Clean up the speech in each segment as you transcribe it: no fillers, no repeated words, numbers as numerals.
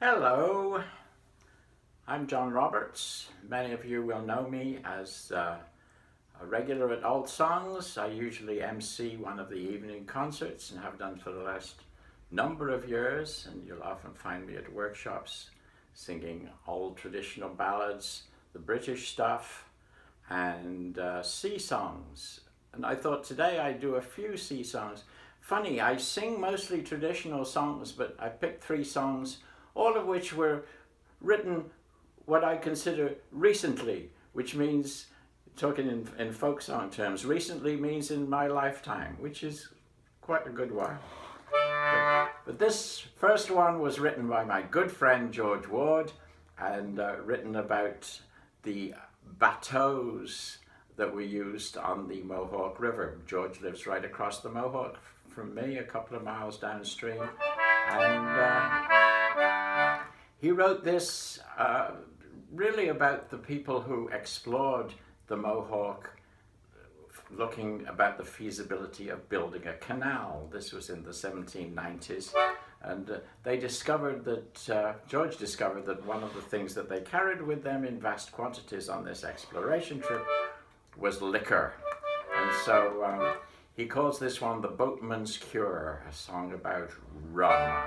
Hello, I'm John Roberts. Many of you will know me as a regular at Old Songs. I usually MC one of the evening concerts and have done for the last number of years, and you'll often find me at workshops singing old traditional ballads, the British stuff, and sea songs. And I thought today I'd do a few sea songs. Funny, I sing mostly traditional songs, but I picked 3 songs, all of which were written what I consider recently, which means, talking in folk song terms, recently means in my lifetime, which is quite a good while. But this first one was written by my good friend George Ward, and written about the bateaus that were used on the Mohawk River. George lives right across the Mohawk from me, a couple of miles downstream, and he wrote this really about the people who explored the Mohawk, looking about the feasibility of building a canal. This was in the 1790s, and they discovered that, George discovered that one of the things that they carried with them in vast quantities on this exploration trip was liquor. And so he calls this one the Boatman's Cure, a song about rum.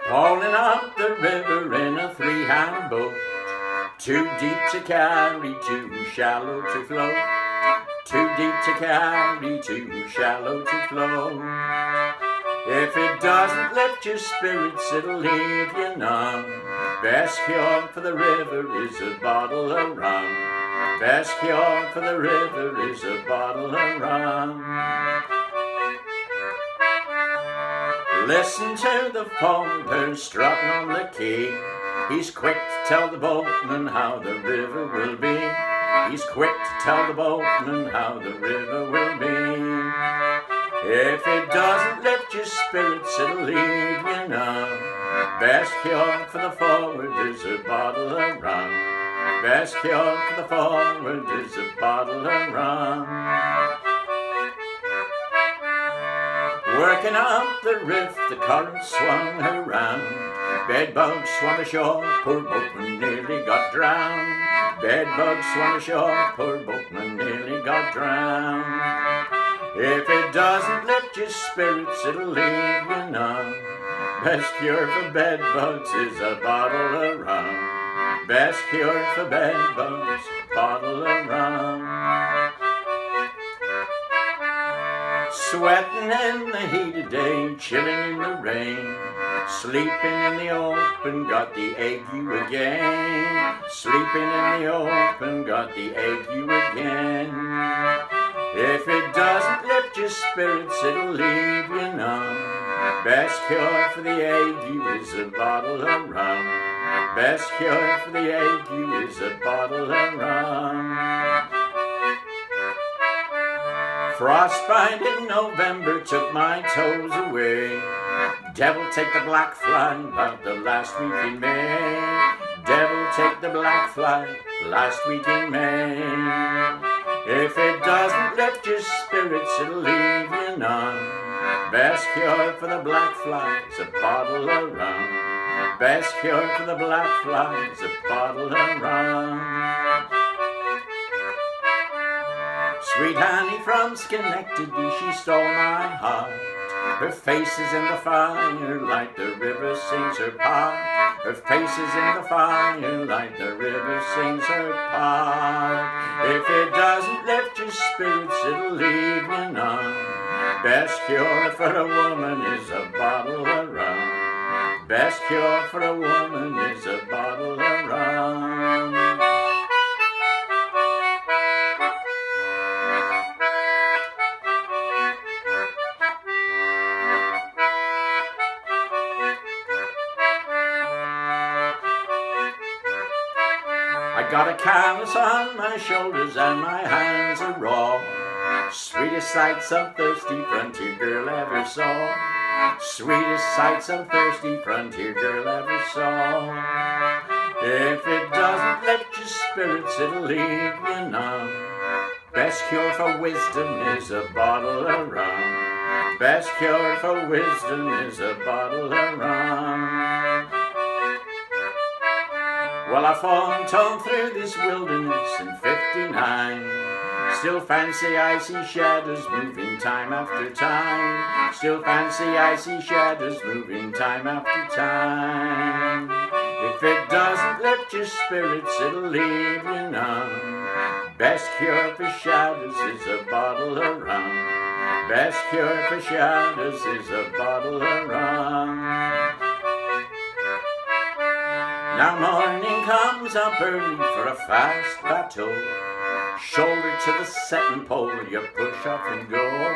Hauling up the river in a 3-hand boat, too deep to carry, too shallow to float, too deep to carry, too shallow to float. If it doesn't lift your spirits, it'll leave you numb. Best cure for the river is a bottle of rum. Best cure for the river is a bottle of rum. Listen to the foamer strutting on the quay. He's quick to tell the boatman how the river will be. He's quick to tell the boatman how the river will be. If it doesn't lift your spirits, it'll leave you numb. Best cure for the forward is a bottle of rum. Best cure for the forward is a bottle of rum. Working up the rift, the current swung around. Bedbugs swam ashore, poor boatman nearly got drowned. Bedbugs swam ashore, poor boatman nearly got drowned. If it doesn't lift your spirits, it'll leave you numb. Best cure for bedbugs is a bottle of rum. Best cure for bedbugs, a bottle of rum. Sweating in the heat of day, chilling in the rain, sleeping in the open, got the ague again. Sleeping in the open, got the ague again. If it doesn't lift your spirits, it'll leave you numb. Best cure for the ague is a bottle of rum. Best cure for the ague is a bottle of rum. Frostbite in November took my toes away. Devil take the black fly about the last week in May. Devil take the black fly last week in May. If it doesn't lift your spirits, it'll leave you numb. Best cure for the black fly is a bottle of rum. Best cure for the black fly is a bottle of rum. Sweet honey from Schenectady, she stole my heart. Her face is in the fire like the river sings her part. Her face is in the fire like the river sings her part. If it doesn't lift your spirits, it'll leave you numb. Best cure for a woman is a bottle of rum. Best cure for a woman is a bottle of rum. I got a callus on my shoulders and my hands are raw. Sweetest sight some thirsty frontier girl ever saw. sweetest sight some thirsty frontier girl ever saw. If it doesn't lift your spirits, it'll leave you numb. Best cure for wisdom is a bottle of rum. Best cure for wisdom is a bottle of rum. Well, I fought on through this wilderness in '59. Still fancy icy shadows moving time after time. Still fancy icy shadows moving time after time. If it doesn't lift your spirits, it'll leave you numb. Best cure for shadows is a bottle of rum. Best cure for shadows is a bottle of rum. Now morning comes up early for a fast battle. Shoulder to the setting pole, you push off and go.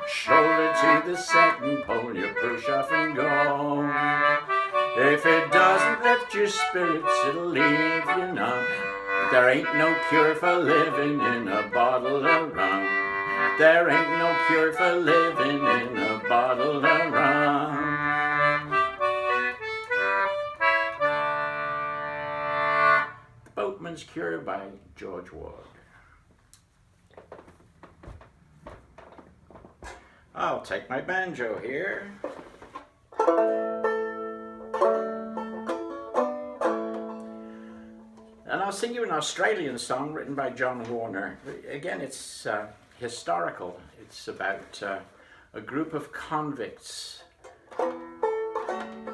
Shoulder to the setting pole, you push off and go. If it doesn't lift your spirits, it'll leave you numb. There ain't no cure for living in a bottle of rum. There ain't no cure for living in a bottle of rum. The Boatman's Cure by George Ward. I'll take my banjo here. And I'll sing you an Australian song written by John Warner. Again, it's historical. It's about a group of convicts.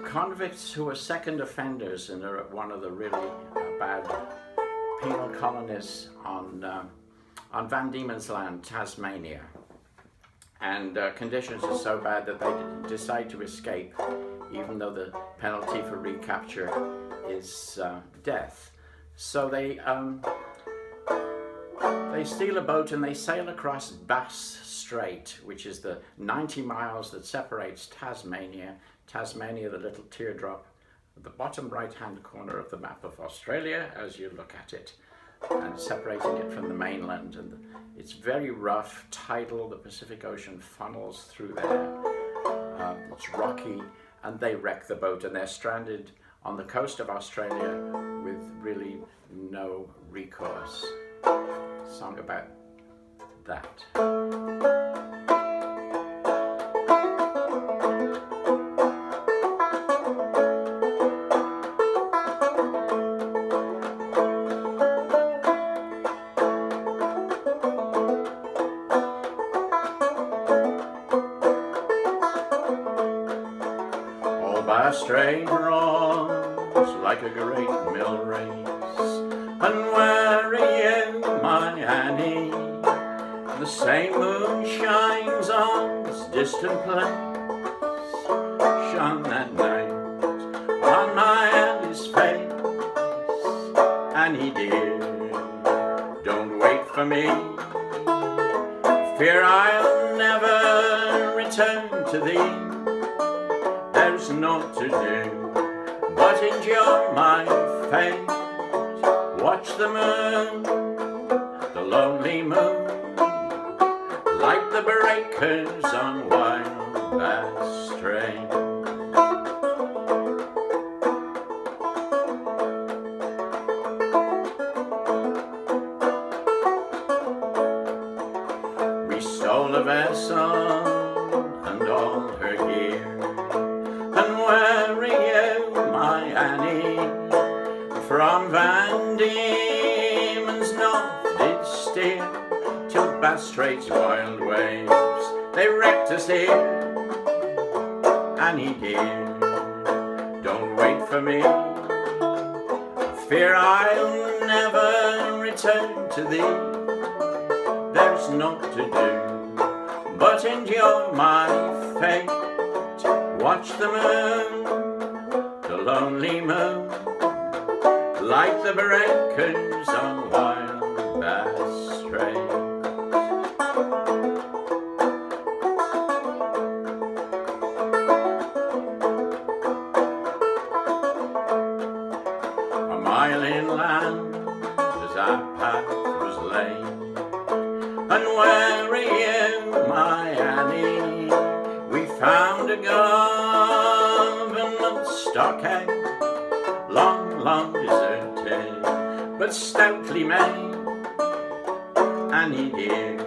Convicts who are second offenders and are at one of the really bad penal colonies on Van Diemen's Land, Tasmania. And conditions are so bad that they decide to escape, even though the penalty for recapture is death. So they steal a boat and they sail across Bass Strait, which is the 90 miles that separates Tasmania, the little teardrop at the bottom right-hand corner of the map of Australia as you look at it, and separating it from the mainland. And it's very rough, tidal, the Pacific Ocean funnels through there. It's rocky, and they wreck the boat, and they're stranded on the coast of Australia with really no recourse. Song about that. All by straight roads like a great mill race, and where are you, my Annie? The same moon shines on this distant place, shone that night on my Annie's face. Annie dear, don't wait for me, fear I'll never return to thee. There's naught to do but enjoy my fate. Watch the moon, the lonely moon, like the breakers on Wild Bass Strait. We stole a vessel and all her gear, and where are you, my Annie? From Van Diemen's north did steer, till Bass Strait's wild waves they wrecked us here. Annie dear, don't wait for me, fear I'll never return to thee. There's naught to do but enjoy my fate. Watch the moon, the lonely moon, like the breakers on Wild Bass Strait. A mile inland as our path was laid, and where are you, my Annie? We found the government stockade, long, long deserted, but stoutly made. Annie dear,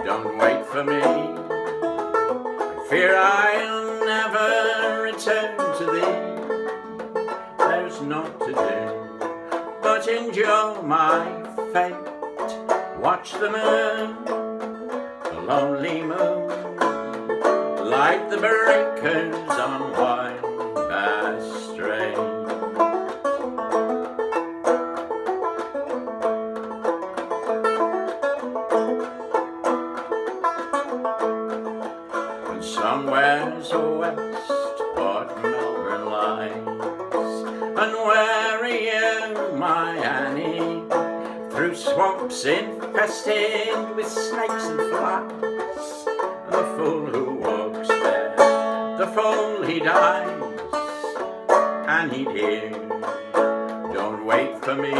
don't wait for me. I fear I'll never return to thee. There's naught to do but endure my fate. Watch the moon, the lonely moon, light the breakers on Wild Bass Strait. And somewhere's west Port Melbourne lies, and where are you, my Annie? Through swamps infested with snakes and flies, the fool who walks there, the fool he dies. Annie dear, don't wait for me.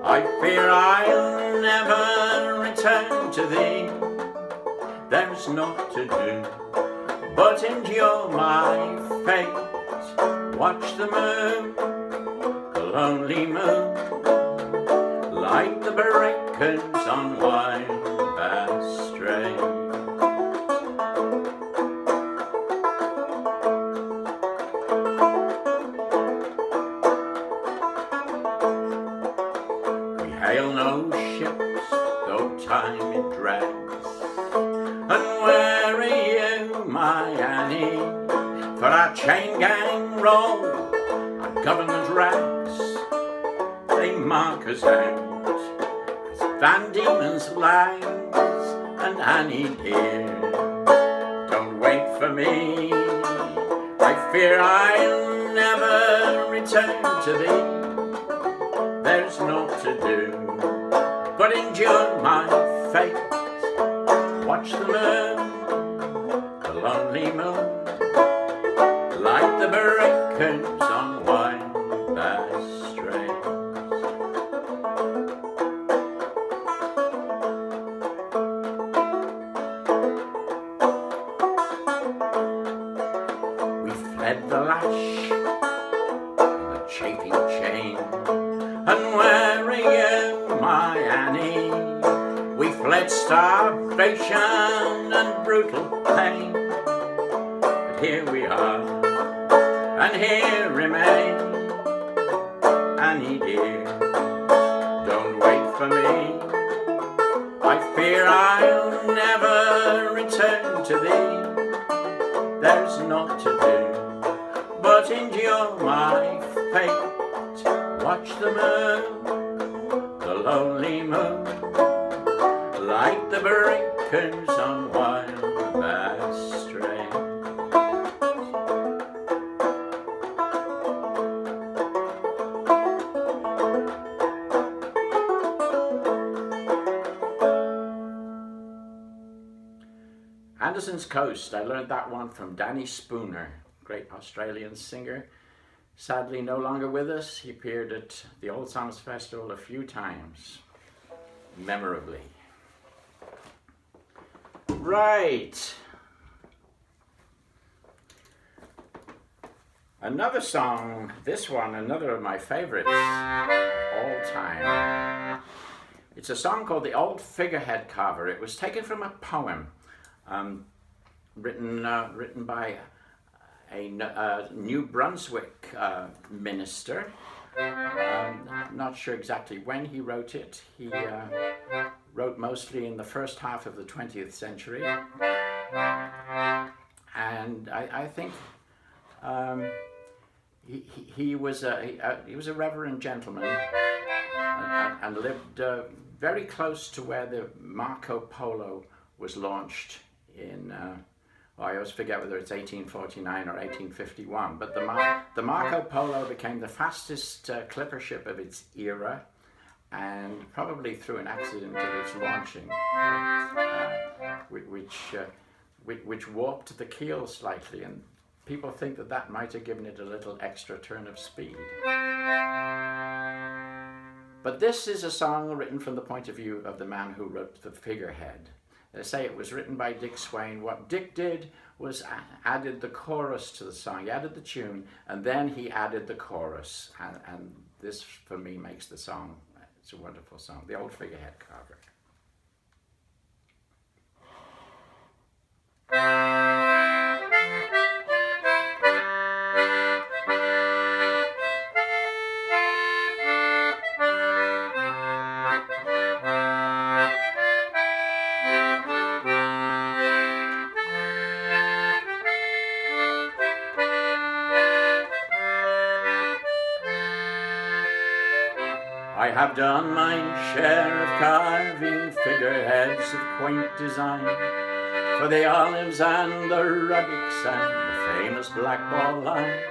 I fear I'll never return to thee. There's naught to do but endure my fate. Watch the moon, the lonely moon, light the breakers on Wild Bass Strait. We hail no ships, though time it drags. And where are you, my Annie? For our chain gang roll, our government rags, they mark us out as Van Diemen's lags. And Annie dear, don't wait for me. I fear I'll never return to thee. There's naught to do but endure my fate. Watch the moon, the lonely moon, light the breakers on Wild Bass Strait. We fled the lash and the chafing chain, and where are you, my Annie? We fled starvation and brutal pain, but here we are, and here remain. Annie dear, don't wait for me. I fear I'll never return to thee. There's naught to do but endure my fate. Watch the moon, the lonely moon, light the breakers on Wild Bass Strait. Anderson's Coast, I learned that one from Danny Spooner, great Australian singer. Sadly no longer with us. He appeared at the Old Songs Festival a few times, memorably. Right. Another song, this one, another of my favorites all time. It's a song called The Old Figurehead Carver. It was taken from a poem written by a New Brunswick minister. I'm not sure exactly when he wrote it. He wrote mostly in the first half of the 20th century. And I think he was a reverend gentleman and lived very close to where the Marco Polo was launched in, I always forget whether it's 1849 or 1851, but the Marco Polo became the fastest clipper ship of its era, and probably through an accident of its launching, which warped the keel slightly, and people think that might have given it a little extra turn of speed. But this is a song written from the point of view of the man who wrote The Figurehead. They say it was written by Dick Swain. What Dick did was added the chorus to the song. He added the tune, and then he added the chorus. And this, for me, makes the song, it's a wonderful song. The Old Figurehead cover. I have done my share of carving figureheads of quaint design, for the olives and the ruddocks and the famous black ball line.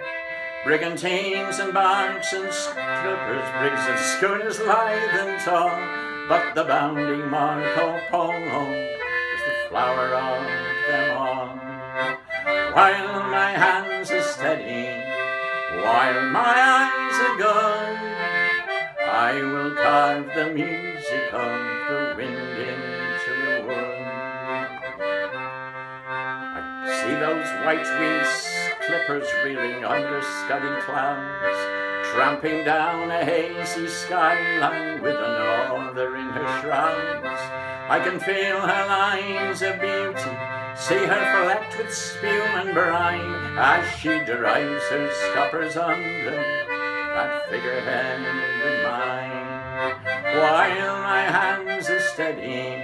Brigantines and barks and clippers, brigs and schooners lithe and tall, but the bounding Marco Polo is the flower of them all. While my hands are steady, while my eyes are good, I will carve the music of the wind into the wood. I see those white-winged clippers reeling under scudding clouds, tramping down a hazy skyline with a norther in her shrouds. I can feel her lines of beauty, see her flecked with spume and brine, as she drives her scuppers under that figurehead of mine. While my hands are steady,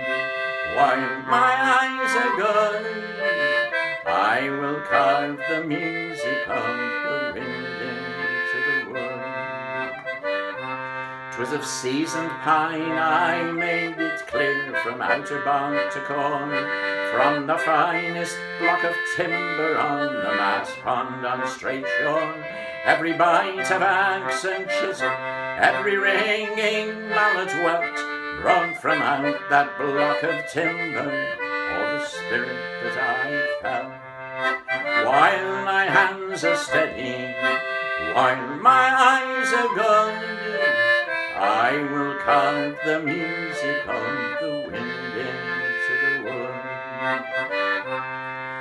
while my eyes are good, I will carve the music of the wind into the wood. 'Twas of seasoned pine I made it clear, from outer bark to core, from the finest block of timber on the Mass Pond on straight shore. Every bite of axe and chisel, every ringing mallet welt, brought from out that block of timber all the spirit that I felt. While my hands are steady, while my eyes are good, I will carve the music of the wind into the wood.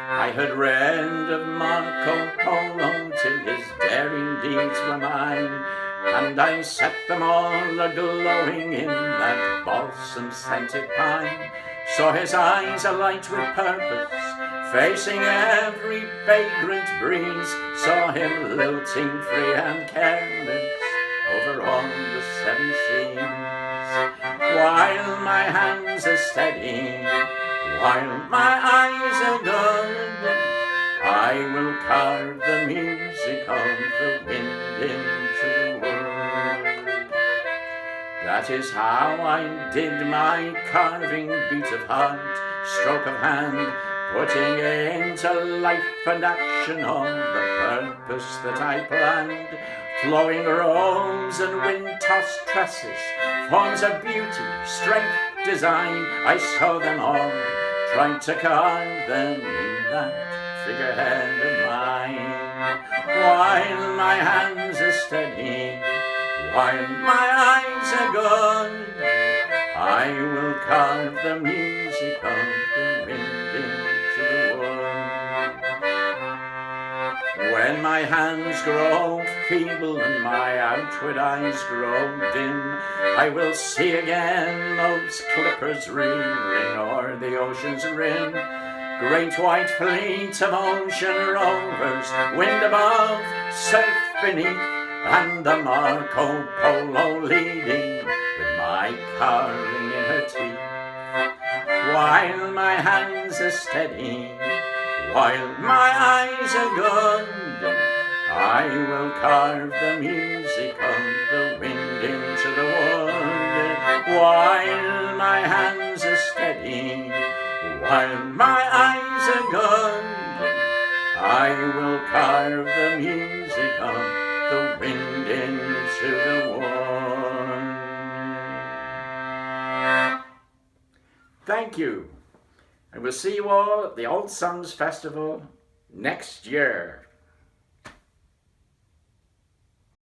I had read of Marco Polo till his daring deeds were mine, and I set them all a-glowing in that balsam-scented pine. Saw his eyes alight with purpose, facing every vagrant breeze, saw him lilting free and careless over all the seven seas. While my hands are steady, while my eyes are good, I will carve the music of the wind into the wood. That is how I did my carving, beat of heart, stroke of hand, putting into life and action all the purpose that I planned. Flowing robes and wind-tossed tresses, forms of beauty, strength, design, I saw them all, tried to carve them in that figurehead of mine. While my hands are steady, while my eyes are good, I will carve the music of the wind into the wood. When my hands grow feeble and my outward eyes grow dim, I will see again those clippers reeling o'er the ocean's rim. Great white fleet of ocean rovers, wind above, surf beneath, and the Marco Polo leading with my carving in her teeth. While my hands are steady, while my eyes are good, I will carve the music of the wind into the wood. While my hands are steady, while my eyes are good, I will carve the music of the wind into the wood. Thank you. And we'll see you all at the Old Songs Festival next year.